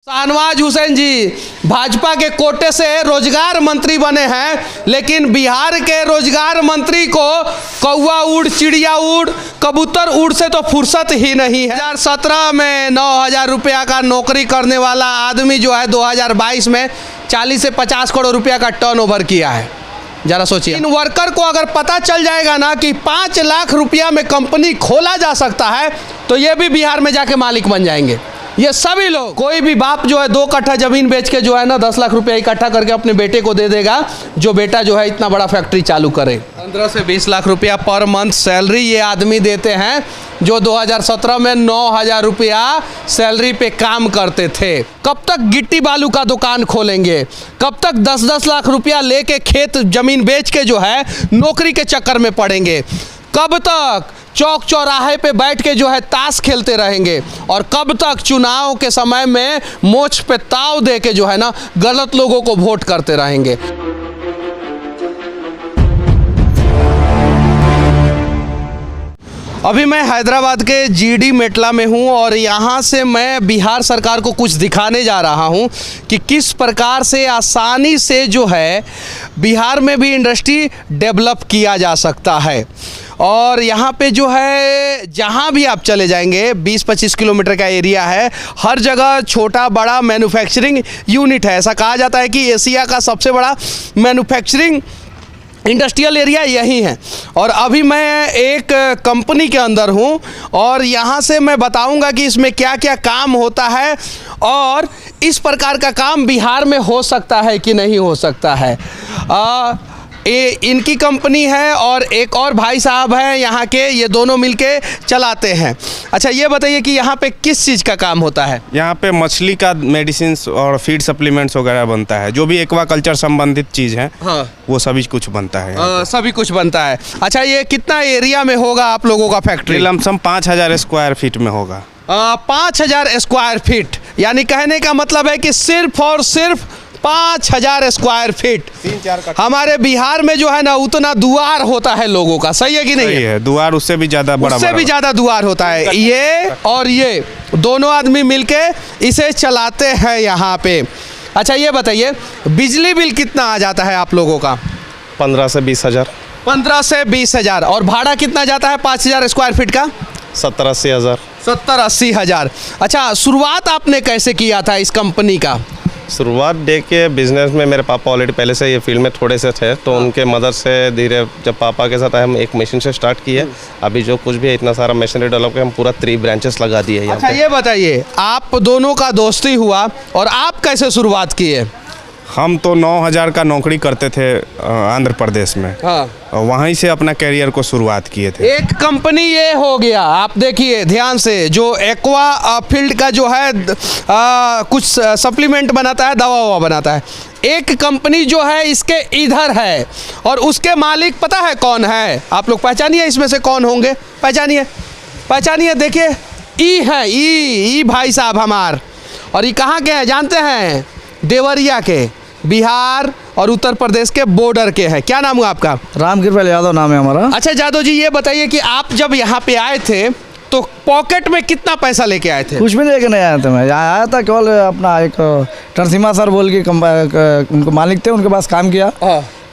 शाहनवाज हुसैन जी भाजपा के कोटे से रोजगार मंत्री बने हैं, लेकिन बिहार के रोजगार मंत्री को कौवा उड़, चिड़िया उड़, कबूतर उड़ से तो फुर्सत ही नहीं है। 2017 में 9,000 रुपया का नौकरी करने वाला आदमी जो है 2022 में 40 से 50 करोड़ रुपया का टर्नओवर किया है। जरा सोचिए, इन वर्कर को अगर पता चल जाएगा ना कि 5 लाख रुपया में कंपनी खोला जा सकता है तो ये भी बिहार में जाके मालिक बन जाएंगे। ये सभी लोग, कोई भी बाप जो है 2 कट्ठा जमीन बेच के जो है ना 10 लाख रुपया इकट्ठा करके अपने बेटे को दे देगा, जो बेटा जो है इतना बड़ा फैक्ट्री चालू करे। 15 से 20 लाख रुपया पर मंथ सैलरी ये आदमी देते हैं जो 2017 में 9,000 रुपया सैलरी पे काम करते थे। कब तक गिट्टी बालू का दुकान खोलेंगे? कब तक 10-10 लाख रुपया लेके खेत जमीन बेच के जो है नौकरी के चक्कर में पड़ेंगे? कब तक चौक चौराहे पे बैठ के जो है ताश खेलते रहेंगे? और कब तक चुनाव के समय में मोछ पे ताव दे के जो है ना गलत लोगों को वोट करते रहेंगे? अभी मैं हैदराबाद के जीडी मेटला में हूँ और यहाँ से मैं बिहार सरकार को कुछ दिखाने जा रहा हूँ कि किस प्रकार से आसानी से जो है बिहार में भी इंडस्ट्री डेवलप किया जा सकता है। और यहाँ पे जो है जहाँ भी आप चले जाएंगे 20-25 किलोमीटर का एरिया है, हर जगह छोटा बड़ा मैन्युफैक्चरिंग यूनिट है। ऐसा कहा जाता है कि एशिया का सबसे बड़ा मैन्युफैक्चरिंग इंडस्ट्रियल एरिया यही है। और अभी मैं एक कंपनी के अंदर हूँ और यहाँ से मैं बताऊँगा कि इसमें क्या क्या काम होता है और इस प्रकार का काम बिहार में हो सकता है कि नहीं हो सकता है। इनकी कंपनी है और एक और भाई साहब हैं यहाँ के, ये दोनों मिलके चलाते हैं। अच्छा, ये बताइए कि यहाँ पे किस चीज़ का काम होता है? यहाँ पे मछली का मेडिसिन और फीड सप्लीमेंट्स वगैरह बनता है, जो भी एक्वाकल्चर संबंधित चीज़ है। हाँ, वो सभी कुछ बनता है। सभी कुछ बनता है। अच्छा, ये कितना एरिया में होगा आप लोगों का फैक्ट्री? लमसम 5,000 स्क्वायर फीट में होगा। 5,000 स्क्वायर फीट, यानी कहने का मतलब है कि सिर्फ और सिर्फ 5,000 स्क्वायर फीट। 3-4 कट्ठा हमारे बिहार में जो है ना उतना दुआर होता है लोगों का, सही है कि नहीं? सही है, दुआर उससे भी ज़्यादा बड़ा, उससे भी ज़्यादा दुआर होता है। ये और ये दोनों आदमी मिलके इसे चलाते हैं यहाँ पे। अच्छा, ये बताइए बिजली बिल कितना आ जाता है आप लोगों का? 15 से 20 हज़ार। 15 से 20 हज़ार। और भाड़ा कितना जाता है 5,000 स्क्वायर फीट का? 70-80 हज़ार। 70-80 हज़ार। अच्छा, शुरुआत आपने कैसे किया था इस कंपनी का? शुरुआत डे के बिजनेस में मेरे पापा ऑलरेडी पहले से ये फील्ड में थोड़े से थे, तो उनके मदद से धीरे जब पापा के साथ आए हम एक मशीन से स्टार्ट किए। अभी जो कुछ भी है इतना सारा मशीनरी डेवलप किया, हम पूरा 3 ब्रांचेस लगा दिए यहाँ। अच्छा, ये बताइए आप दोनों का दोस्ती हुआ और आप कैसे शुरुआत किए? हम तो 9,000 का नौकरी करते थे आंध्र प्रदेश में। हाँ। वहीं से अपना करियर को शुरुआत किए थे। एक कंपनी ये हो गया, आप देखिए ध्यान से, जो एक्वा फील्ड का जो है कुछ सप्लीमेंट बनाता है, दवा ववा बनाता है। एक कंपनी जो है इसके इधर है और उसके मालिक पता है कौन है? आप लोग पहचानिए इसमें से कौन होंगे, पहचानिए। देखिए ई है, ई भाई साहब हमार। और ये कहाँ के हैं जानते हैं? देवरिया के, बिहार और उत्तर प्रदेश के बॉर्डर के हैं। क्या नाम हुआ आपका? रामकृपाल यादव नाम है हमारा। अच्छा यादव जी, ये बताइए कि आप जब यहाँ पे आए थे तो पॉकेट में कितना पैसा लेके आए थे? कुछ भी लेके नहीं आया था मैं, यहाँ आया था केवल अपना एक नरसिम्हा सर बोल के उनको मालिक थे, उनके पास काम किया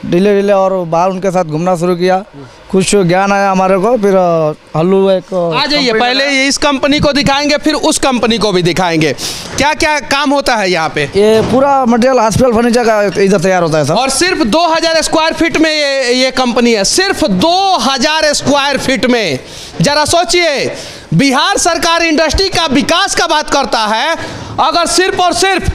डिले और बाहर उनके साथ घूमना शुरू किया। कुछ ज्ञान आया हमारे को, फिर हल्लू एक आ जाइए, पहले इस कंपनी को दिखाएंगे फिर उस कंपनी को भी दिखाएंगे। क्या क्या काम होता है यहाँ पे? ये पूरा मटेरियल हॉस्पिटल फर्नीचर का इधर तैयार होता है सर। और सिर्फ 2,000 स्क्वायर फीट में ये कंपनी है, सिर्फ 2,000 स्क्वायर फीट में। जरा सोचिए, बिहार सरकार इंडस्ट्री का विकास का बात करता है, अगर सिर्फ और सिर्फ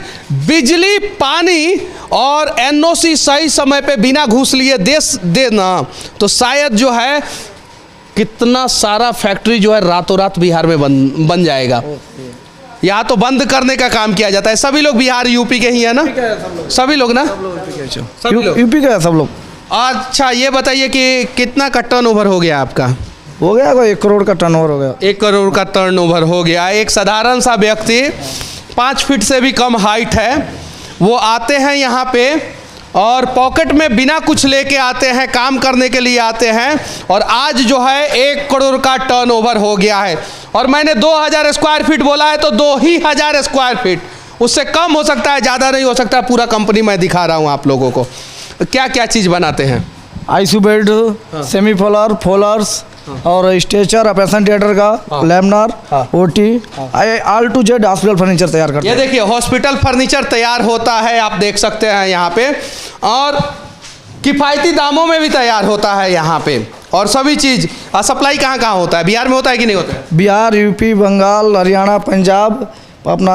बिजली, पानी और एनओसी सही समय पे बिना घूस लिए देना तो शायद जो है कितना सारा फैक्ट्री जो है रातों रात बिहार में बन जाएगा। यहाँ तो बंद करने का काम किया जाता है। सभी लोग बिहार यूपी के ही है ना? सभी लोग ना? सभी लोग यूपी के सब लोग। अच्छा, ये बताइए कि कितना का टर्नओवर हो गया आपका? हो गया कोई 1 करोड़ का टर्नओवर हो गया। 1 करोड़ का टर्नओवर हो गया। एक साधारण सा व्यक्ति 5 फीट से भी कम हाइट है, वो आते हैं यहाँ पे और पॉकेट में बिना कुछ लेके आते हैं, काम करने के लिए आते हैं और आज जो है 1 करोड़ का टर्नओवर हो गया है। और मैंने 2,000 स्क्वायर फीट बोला है तो 2,000 स्क्वायर फीट उससे कम हो सकता है, ज़्यादा नहीं हो सकता। पूरा कंपनी मैं दिखा रहा हूँ आप लोगों को। क्या क्या चीज़ बनाते हैं? ICU bed, semi Fowler, Fowlers और स्ट्रेचर, ऑपरेशन थिएटर का, laminar, OT, all to Z hospital furniture तैयार करते ये हैं। देखिए हॉस्पिटल फर्नीचर तैयार होता है, आप देख सकते हैं यहाँ पे, और किफ़ायती दामों में भी तैयार होता है यहाँ पे। और सभी चीज़ सप्लाई कहाँ कहाँ होता है? बिहार में होता है कि नहीं होता है? बिहार, यूपी, बंगाल, हरियाणा, पंजाब, अपना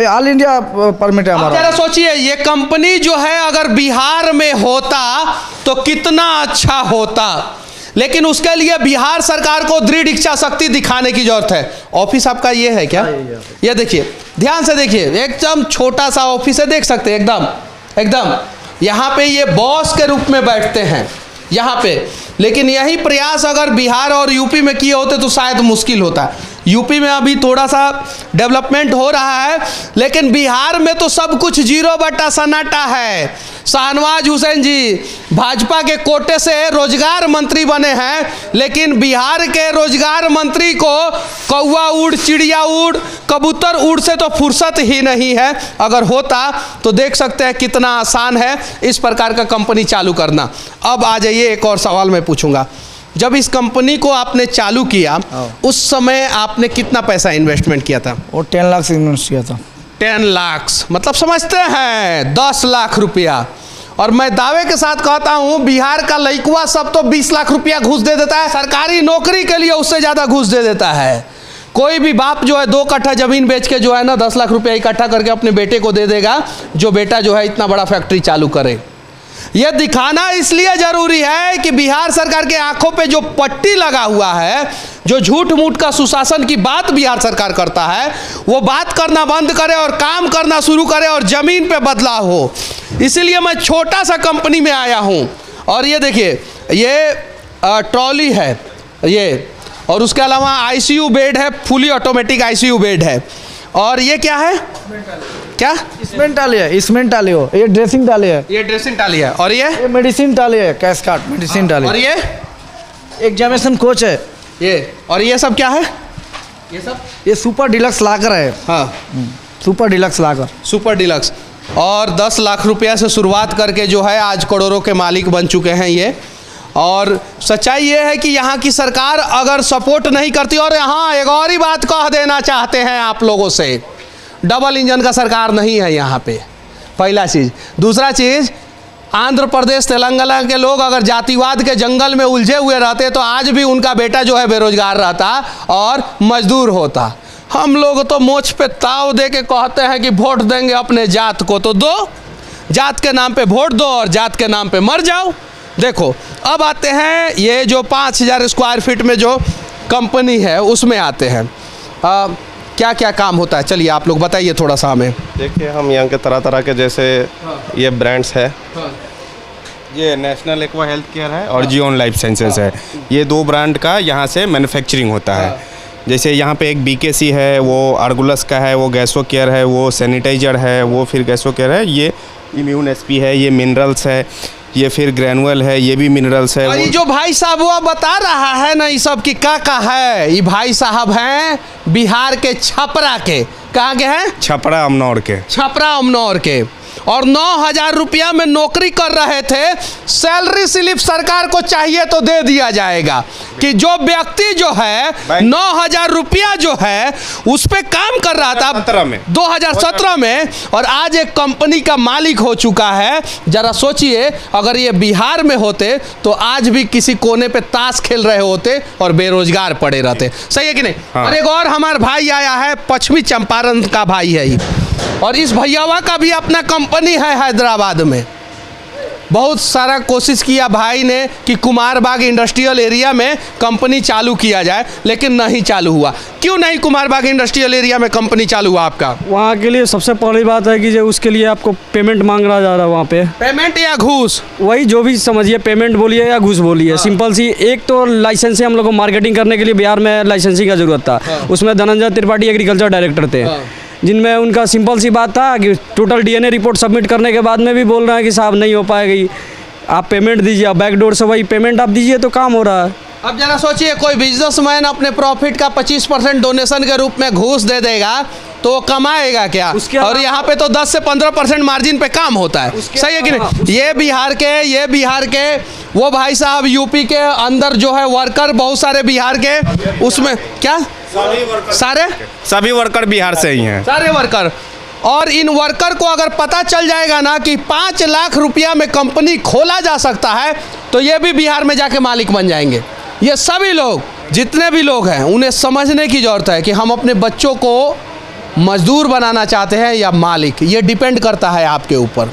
ऑल इंडिया परमिट है आप हमारा। जरा सोचिए, ये कंपनी जो है अगर बिहार में होता तो कितना अच्छा होता, लेकिन उसके लिए बिहार सरकार को दृढ़ इच्छा शक्ति दिखाने की जरूरत है। ऑफिस आपका ये है क्या? ये देखिए, ध्यान से देखिए, एकदम छोटा सा ऑफिस है, देख सकते हैं, एकदम एकदम। यहाँ पे ये बॉस के रूप में बैठते हैं यहाँ पे। लेकिन यही प्रयास अगर बिहार और यूपी में किए होते तो शायद मुश्किल होता। यूपी में अभी थोड़ा सा डेवलपमेंट हो रहा है, लेकिन बिहार में तो सब कुछ 0 सन्नाटा है। शाहनवाज हुसैन जी भाजपा के कोटे से रोजगार मंत्री बने हैं, लेकिन बिहार के रोजगार मंत्री को कौवा उड़, चिड़िया उड़, कबूतर उड़ से तो फुर्सत ही नहीं है। अगर होता तो देख सकते हैं कितना आसान है इस प्रकार का कंपनी चालू करना। अब आ जाइए, एक और सवाल मैं पूछूंगा। जब इस कंपनी को आपने चालू किया उस समय आपने कितना पैसा इन्वेस्टमेंट किया था? वो 10 लाख से इन्वेस्ट किया था। 10 लाख मतलब समझते हैं 10 लाख रुपया। और मैं दावे के साथ कहता हूं बिहार का लइकवा सब तो 20 लाख रुपया घूस दे देता है, सरकारी नौकरी के लिए उससे ज़्यादा घूस दे देता है। कोई भी बाप जो है 2 कट्ठा ज़मीन बेच के जो है ना 10 लाख रुपया इकट्ठा करके अपने बेटे को दे देगा, जो बेटा जो है इतना बड़ा फैक्ट्री चालू करे। यह दिखाना इसलिए जरूरी है कि बिहार सरकार के आंखों पे जो पट्टी लगा हुआ है, जो झूठ मूठ का सुशासन की बात बिहार सरकार करता है, वो बात करना बंद करे और काम करना शुरू करे और जमीन पे बदलाव हो। इसीलिए मैं छोटा सा कंपनी में आया हूं। और ये देखिए, ये ट्रॉली है ये, और उसके अलावा आईसीयू बेड है, फुली ऑटोमेटिक आईसीयू बेड है। और ये क्या है? क्या? इसमेंट टाली है, इसमेंट टाली हो, ये ड्रेसिंग टाली है, ये ड्रेसिंग टाली है। और ये मेडिसिन टाली है, कैस्काट मेडिसिन टाली। और ये एग्जामिनेशन कोच है ये। और ये सब क्या है? ये सब ये सुपर डिलक्स लाकर है। हाँ, सुपर डिलक्स लाकर, सुपर डिलक्स। और 10 लाख रुपया से शुरुआत करके जो है आज करोड़ों के मालिक बन चुके हैं ये। और सच्चाई ये है कि यहाँ की सरकार अगर सपोर्ट नहीं करती, और यहाँ एक और ही बात कह देना चाहते हैं आप लोगों से, डबल इंजन का सरकार नहीं है यहाँ पे, पहला चीज़। दूसरा चीज़, आंध्र प्रदेश तेलंगाना के लोग अगर जातिवाद के जंगल में उलझे हुए रहते तो आज भी उनका बेटा जो है बेरोजगार रहता और मजदूर होता। हम लोग तो मोछ पे ताव दे के कहते हैं कि वोट देंगे अपने जात को, तो दो, जात के नाम पे वोट दो और जात के नाम पे मर जाओ। देखो, अब आते हैं ये जो 5000 स्क्वायर फीट में जो कंपनी है उसमें आते हैं। क्या क्या काम होता है, चलिए आप लोग बताइए थोड़ा सा हमें। देखिए, हम यहाँ के तरह तरह के जैसे ये ब्रांड्स है, ये नेशनल एक्वा हेल्थ केयर है और जियोन लाइफ साइंसेस है। ये 2 ब्रांड का यहाँ से मैन्युफैक्चरिंग होता है। जैसे यहाँ पे एक बीकेसी है, वो आर्गुलस का है, वो गैसो केयर है, वो सैनिटाइजर है, वो फिर गैसो केयर है, ये इम्यून एसपी है, ये मिनरल्स है, ये फिर ग्रैनुअल है, ये भी मिनरल्स है। और ये जो भाई साहब वो बता रहा है ना, ये सब की का है, ये भाई साहब हैं बिहार के छपरा के। कहाँ के हैं? छपरा अमनौर के। छपरा अमनौर के। और 9000 रुपया में नौकरी कर रहे थे। सैलरी स्लिप सरकार को चाहिए तो दे दिया जाएगा कि जो व्यक्ति जो है 9000 रुपया जो है उस पर काम कर रहा था 2017 में, और आज एक कंपनी का मालिक हो चुका है। जरा सोचिए, अगर ये बिहार में होते तो आज भी किसी कोने पे ताश खेल रहे होते और बेरोजगार पड़े रहते। सही है कि नहीं? हाँ। और एक और हमारा भाई आया है, पश्चिमी चंपारण का भाई है ये, और इस भैयावा का भी अपना कंपनी है हैदराबाद में। बहुत सारा कोशिश किया भाई ने कि कुमारबाग इंडस्ट्रियल एरिया में कंपनी चालू किया जाए, लेकिन नहीं चालू हुआ। क्यों नहीं कुमारबाग इंडस्ट्रियल एरिया में कंपनी चालू हुआ आपका? वहाँ के लिए सबसे पहली बात है कि जो उसके लिए आपको पेमेंट मांगा जा रहा है वहाँ पे। पेमेंट या घूस? वही जो भी समझिए, पेमेंट बोलिए या घूस बोलिए। सिंपल सी एक तो लाइसेंस है, हम लोग को मार्केटिंग करने के लिए बिहार में लाइसेंसिंग का जरूरत था। उसमें धनंजय त्रिपाठी एग्रीकल्चर डायरेक्टर थे, जिनमें उनका सिंपल सी बात था कि टोटल डीएनए रिपोर्ट सबमिट करने के बाद में भी बोल रहे हैं कि साहब नहीं हो पाएगी, आप पेमेंट दीजिए। अब बैकडोर से वही पेमेंट आप दीजिए तो काम हो रहा है। अब जरा सोचिए, कोई बिजनेसमैन अपने प्रॉफिट का 25% डोनेशन के रूप में घूस दे देगा तो वो कमाएगा क्या? और यहाँ पे तो 10 से 15% मार्जिन पे काम होता है, सही है कि नहीं? ये बिहार के वो भाई साहब यूपी के अंदर जो है वर्कर बहुत सारे बिहार के, उसमें क्या सभी वर्कर बिहार से ही हैं। सारे वर्कर। और इन वर्कर को अगर पता चल जाएगा ना कि 5 लाख रुपया में कंपनी खोला जा सकता है, तो ये भी बिहार में जाके मालिक बन जाएंगे। ये सभी लोग, जितने भी लोग हैं, उन्हें समझने की ज़रूरत है कि हम अपने बच्चों को मजदूर बनाना चाहते हैं या मालिक। ये डिपेंड करता है आपके ऊपर।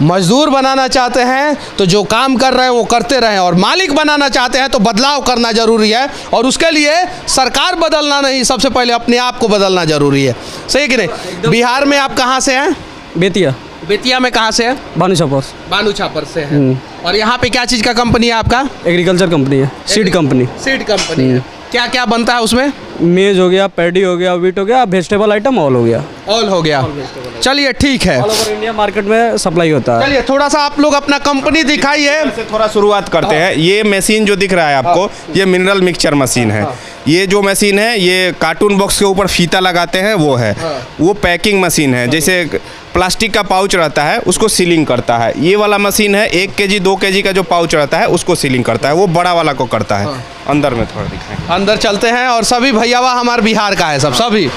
मजदूर बनाना चाहते हैं तो जो काम कर रहे हैं वो करते रहें, और मालिक बनाना चाहते हैं तो बदलाव करना ज़रूरी है, और उसके लिए सरकार बदलना नहीं, सबसे पहले अपने आप को बदलना ज़रूरी है, सही कि नहीं? बिहार में आप कहाँ से हैं? बेतिया में कहाँ से हैं? बानू छापर से हैं। और यहाँ पे क्या चीज़ का कंपनी है आपका? एग्रीकल्चर कंपनी है, सीड कंपनी है। क्या क्या बनता है उसमें? मेज हो गया, पैडी हो गया, वीट हो गया, वेजिटेबल आइटम ऑल हो गया। चलिए ठीक है, ऑल ओवर इंडिया मार्केट में सप्लाई होता है। चलिए थोड़ा सा आप लोग अपना कंपनी दिखाइए। से थोड़ा शुरुआत करते हैं। ये मशीन जो दिख रहा है आपको, ये मिनरल मिक्सचर मशीन है। ये जो मशीन है, ये कार्टून बॉक्स के ऊपर फीता लगाते हैं, वो है। वो पैकिंग मशीन है, जैसे प्लास्टिक का पाउच रहता है उसको सीलिंग करता है। ये वाला मशीन है 1 केजी 2 केजी का जो पाउच रहता है उसको सीलिंग करता है, वो बड़ा वाला को करता है। अंदर में थोड़ा दिखाएं, अंदर चलते हैं। और सभी भैयावा हमारे बिहार का है, सब सभी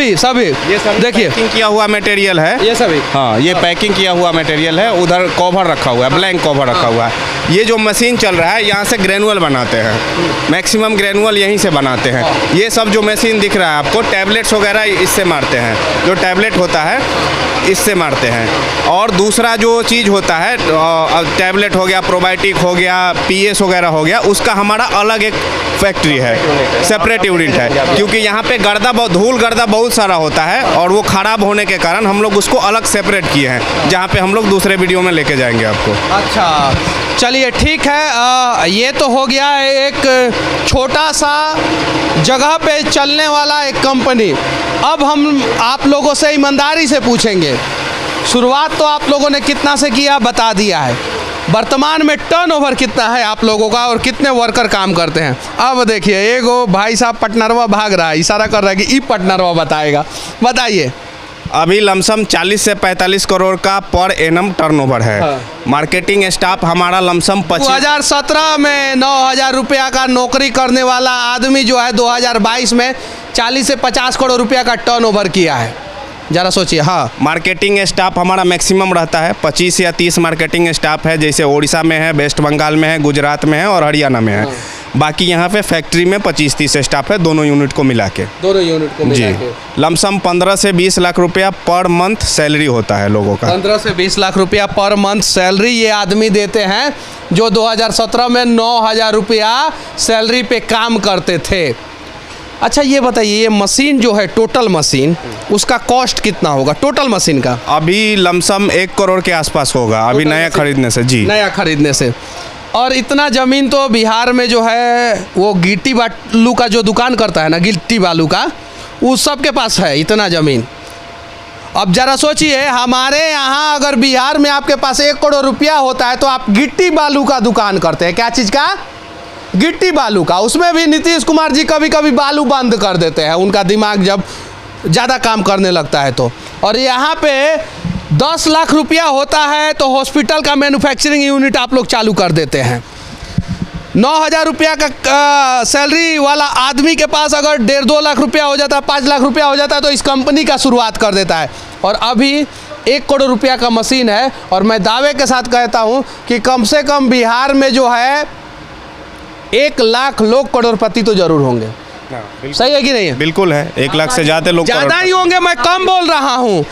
ये सब देखिए पैकिंग किया हुआ मटेरियल है, ये सभी। हाँ, ये पैकिंग किया हुआ मटेरियल है। उधर कवर रखा हुआ है, ब्लैंक कवर रखा हुआ है। ये जो मशीन चल रहा है, यहाँ से ग्रेनुअल बनाते हैं, मैक्सिमम ग्रेनुअल यहीं से बनाते हैं। ये सब जो मशीन दिख रहा है आपको, टैबलेट्स वगैरह इससे मारते हैं, जो टैबलेट होता है इससे मारते हैं। और दूसरा जो चीज़ होता है, टैबलेट हो गया, प्रोबायोटिक हो गया, पीएस वगैरह हो गया, उसका हमारा अलग एक फैक्ट्री है, सेपरेट यूनिट है। क्योंकि यहाँ पे धूल गर्दा बहुत सारा होता है, और वो ख़राब होने के कारण हम लोग उसको अलग सेपरेट किए हैं, जहाँ पे हम लोग दूसरे वीडियो में लेके जाएंगे आपको। अच्छा चलिए ठीक है। ये तो हो गया एक छोटा सा जगह पे चलने वाला एक कंपनी। अब हम आप लोगों से ईमानदारी से पूछेंगे, शुरुआत तो आप लोगों ने कितना से किया बता दिया है, वर्तमान में टर्नओवर कितना है आप लोगों का और कितने वर्कर काम करते हैं? अब देखिए, एगो भाई साहब पटनरवा भाग रहा है, इशारा कर रहा है कि ई पटनरवा बताएगा, बताइए। अभी लमसम 40 से 45 करोड़ का पर एनम टर्नओवर है। मार्केटिंग स्टाफ हमारा लमसम 2017 में 9,000 रुपया का नौकरी करने वाला आदमी जो है 2022 में 40 से 50 करोड़ रुपया का टर्नओवर किया है। ज़रा सोचिए। हाँ, मार्केटिंग स्टाफ हमारा मैक्सिमम रहता है 25 या 30 मार्केटिंग स्टाफ है, जैसे उड़ीसा में है, वेस्ट बंगाल में है, गुजरात में है और हरियाणा में है। बाकी यहाँ पे फैक्ट्री में 25-30 स्टाफ है, दोनों यूनिट को मिला के। जी, लमसम 15 से 20 लाख रुपया पर मंथ सैलरी होता है लोगों का। 15 से 20 लाख रुपया पर मंथ सैलरी ये आदमी देते हैं जो 2017 में 9,000 रुपया सैलरी पे काम करते थे। अच्छा ये बताइए, ये मशीन जो है, टोटल मशीन, उसका कॉस्ट कितना होगा टोटल मशीन का? अभी लमसम 1 करोड़ के आसपास होगा, अभी नया खरीदने से। जी, नया खरीदने से। और इतना ज़मीन तो बिहार में जो है वो गिट्टी बालू का जो दुकान करता है ना, गिट्टी बालू का, उस सब के पास है इतना ज़मीन। अब ज़रा सोचिए, हमारे यहाँ अगर बिहार में आपके पास 1 करोड़ रुपया होता है तो आप गिट्टी बालू का दुकान करते हैं। क्या चीज़ का? गिट्टी बालू का। उसमें भी नीतीश कुमार जी कभी कभी बालू बंद कर देते हैं, उनका दिमाग जब ज़्यादा काम करने लगता है तो। और यहाँ पे 10 लाख रुपया होता है तो हॉस्पिटल का मैन्युफैक्चरिंग यूनिट आप लोग चालू कर देते हैं। 9,000 रुपया का सैलरी वाला आदमी के पास अगर 1.5-2 लाख रुपया हो जाता है, 5 लाख रुपया हो जाता है तो इस कंपनी का शुरुआत कर देता है। और अभी 1 करोड़ रुपया का मशीन है, और मैं दावे के साथ कहता हूँ कि कम से कम बिहार में जो है 1 लाख लोग करोड़पति तो जरूर होंगे। सही है कि नहीं है? बिल्कुल है, 1 लाख से ज़्यादा लोग, ज़्यादा ही होंगे, मैं कम बोल रहा हूँ।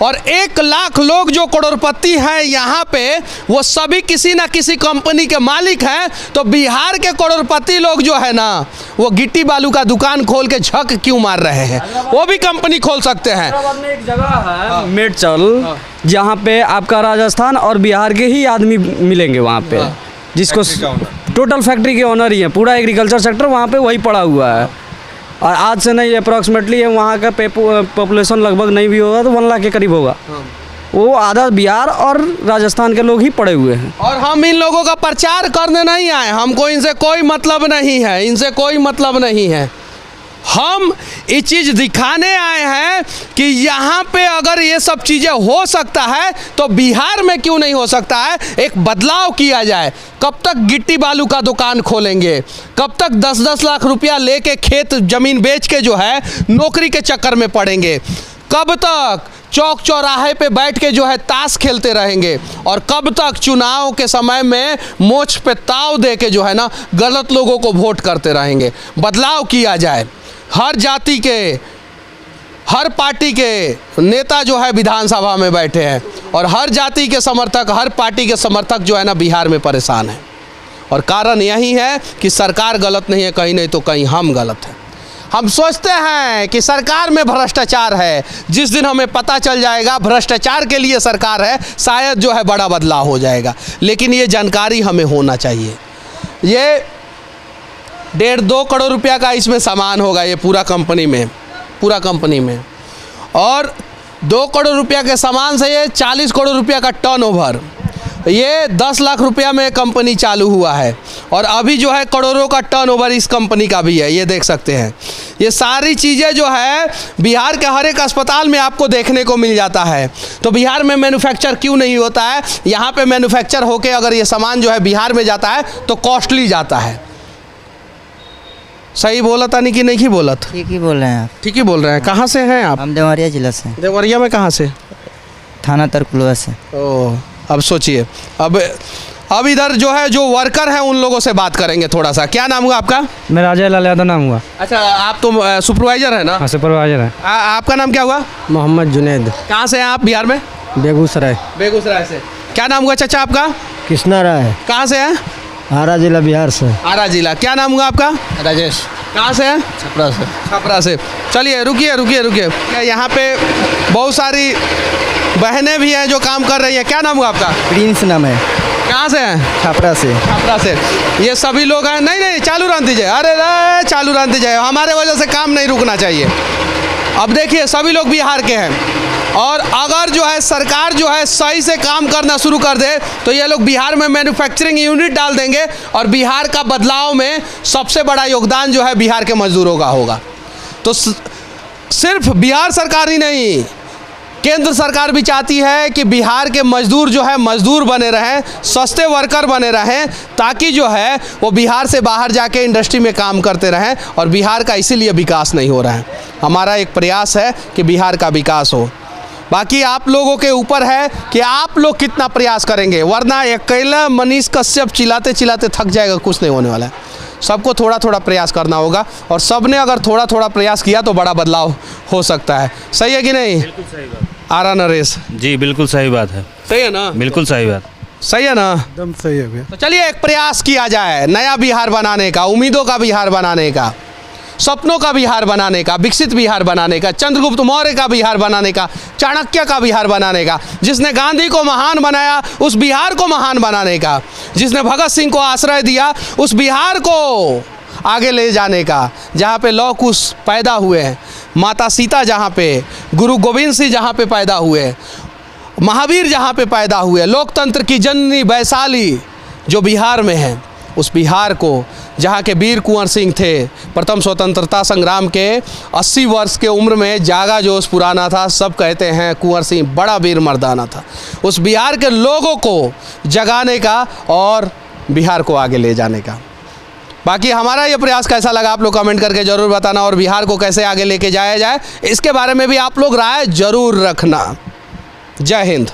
और 1 लाख लोग जो करोड़पति हैं यहाँ पे, वो सभी किसी ना किसी कंपनी के मालिक हैं। तो बिहार के करोड़पति लोग जो है ना, वो गिट्टी बालू का दुकान खोल के झक क्यों मार रहे हैं? वो भी कंपनी खोल सकते हैं। हैदराबाद में एक जगह है मेडचल, जहाँ पे आपका राजस्थान और बिहार के ही आदमी मिलेंगे वहाँ पे, जिसको टोटल फैक्ट्री के ओनर ही है। पूरा एग्रीकल्चर सेक्टर वहाँ पे वही पड़ा हुआ है। और आज से नहीं, अप्रॉक्सीमेटली वहाँ का पॉपुलेशन लगभग नहीं भी होगा तो 1 लाख के करीब होगा। वो आधा बिहार और राजस्थान के लोग ही पड़े हुए हैं। और हम इन लोगों का प्रचार करने नहीं आए, हमको इनसे कोई मतलब नहीं है, इनसे कोई मतलब नहीं है। हम ये चीज़ दिखाने आए हैं कि यहाँ पे अगर ये सब चीज़ें हो सकता है तो बिहार में क्यों नहीं हो सकता है। एक बदलाव किया जाए। कब तक गिट्टी बालू का दुकान खोलेंगे, कब तक 10-10 लाख रुपया लेके खेत ज़मीन बेच के जो है नौकरी के चक्कर में पड़ेंगे, कब तक चौक चौराहे पे बैठ के जो है ताश खेलते रहेंगे, और कब तक चुनाव के समय में मोछ पे ताव दे के जो है ना गलत लोगों को वोट करते रहेंगे। बदलाव किया जाए। हर जाति के, हर पार्टी के नेता जो है विधानसभा में बैठे हैं, और हर जाति के समर्थक, हर पार्टी के समर्थक जो है ना बिहार में परेशान हैं। और कारण यही है कि सरकार गलत नहीं है, कहीं नहीं तो कहीं हम गलत हैं। हम सोचते हैं कि सरकार में भ्रष्टाचार है। जिस दिन हमें पता चल जाएगा भ्रष्टाचार के लिए सरकार है, शायद जो है बड़ा बदलाव हो जाएगा। लेकिन ये जानकारी हमें होना चाहिए। ये 1.5-2 करोड़ रुपया का इसमें सामान होगा, ये पूरा कंपनी में, और 2 करोड़ रुपया के सामान से ये 40 करोड़ रुपया का टर्नओवर, ये 10 लाख रुपया में कंपनी चालू हुआ है, और अभी जो है करोड़ों का टर्नओवर इस कंपनी का भी है। ये देख सकते हैं। ये सारी चीज़ें जो है बिहार के हर एक अस्पताल में आपको देखने को मिल जाता है। तो बिहार में मैन्युफैक्चर क्यों नहीं होता है। यहाँ पे मैन्युफैक्चर होके अगर ये सामान जो है बिहार में जाता है तो कॉस्टली जाता है। सही बोला था नहीं कि नहीं बोला था? ठीक ही बोल रहे हैं आप। ठीक ही बोल रहे हैं। कहाँ से हैं आप? हम देवरिया जिला से। देवरिया में कहाँ से? थाना तरकुलवा से। ओह, अब सोचिए। अब इधर जो है जो वर्कर हैं उन लोगों से बात करेंगे थोड़ा सा। क्या नाम हुआ आपका? मेरा अजय लाल यादव नाम हुआ। अच्छा, आप तो सुपरवाइजर है ना? हाँ, सुपरवाइजर है। आपका नाम क्या हुआ? मोहम्मद जुनैद। कहाँ से हैं आप बिहार में? बेगूसराय। बेगूसराय से। क्या नाम हुआ चाचा आपका? कृष्णा राय, कहाँ से हैं? हारा जिला बिहार से। आरा जिला। क्या नाम हुआ आपका? राजेश, कहाँ से हैं? छपरा से। छपरा से। चलिए रुकिए। क्या यहाँ पे बहुत सारी बहनें भी हैं जो काम कर रही हैं। क्या नाम हुआ आपका? प्रिंस नाम है। कहाँ से हैं? छपरा से। छपरा से। ये सभी लोग हैं। नहीं चालू रहने दीजिए। अरे चालू रहने दीजिए, हमारे वजह से काम नहीं रुकना चाहिए। अब देखिए सभी लोग बिहार के हैं, और अगर जो है सरकार जो है सही से काम करना शुरू कर दे तो ये लोग बिहार में मैन्युफैक्चरिंग यूनिट डाल देंगे, और बिहार का बदलाव में सबसे बड़ा योगदान जो है बिहार के मजदूरों का होगा। तो सिर्फ बिहार सरकार ही नहीं, केंद्र सरकार भी चाहती है कि बिहार के मजदूर जो है मजदूर बने रहें, सस्ते वर्कर बने रहें, ताकि जो है वो बिहार से बाहर जाके इंडस्ट्री में काम करते रहें। और बिहार का इसीलिए विकास नहीं हो रहा है। हमारा एक प्रयास है कि बिहार का विकास हो। बाकी आप लोगों के ऊपर है कि आप लोग कितना प्रयास करेंगे, वरना अकेला मनीष कश्यप चिल्लाते चिल्लाते थक जाएगा, कुछ नहीं होने वाला है। सबको थोड़ा थोड़ा प्रयास करना होगा, और सबने अगर थोड़ा थोड़ा प्रयास किया तो बड़ा बदलाव हो सकता है। सही है कि नहीं? बिल्कुल सही बात। आरा नरेश जी बिल्कुल सही बात है। सही है ना? बिल्कुल सही बात। सही है ना? एकदम सही है भैया। तो चलिए एक प्रयास किया जाए नया बिहार बनाने का, उम्मीदों का बिहार बनाने का, सपनों का बिहार बनाने का, विकसित बिहार बनाने का, चंद्रगुप्त मौर्य का बिहार बनाने का, चाणक्य का बिहार बनाने का, जिसने गांधी को महान बनाया उस बिहार को महान बनाने का, जिसने भगत सिंह को आश्रय दिया उस बिहार को आगे ले जाने का, जहाँ पे लौह कुश पैदा हुए हैं, माता सीता जहाँ पे, गुरु गोविंद सिंह जहाँ पे पैदा हुए, महावीर जहाँ पे पैदा हुए, लोकतंत्र की जननी वैशाली जो बिहार में है, उस बिहार को, जहाँ के वीर कुंवर सिंह थे, प्रथम स्वतंत्रता संग्राम के 80 वर्ष के उम्र में जागा जोश पुराना था, सब कहते हैं कुंवर सिंह बड़ा वीर मर्दाना था। उस बिहार के लोगों को जगाने का और बिहार को आगे ले जाने का। बाकी हमारा ये प्रयास कैसा लगा आप लोग कमेंट करके ज़रूर बताना, और बिहार को कैसे आगे लेके जाया जाए इसके बारे में भी आप लोग राय ज़रूर रखना। जय हिंद।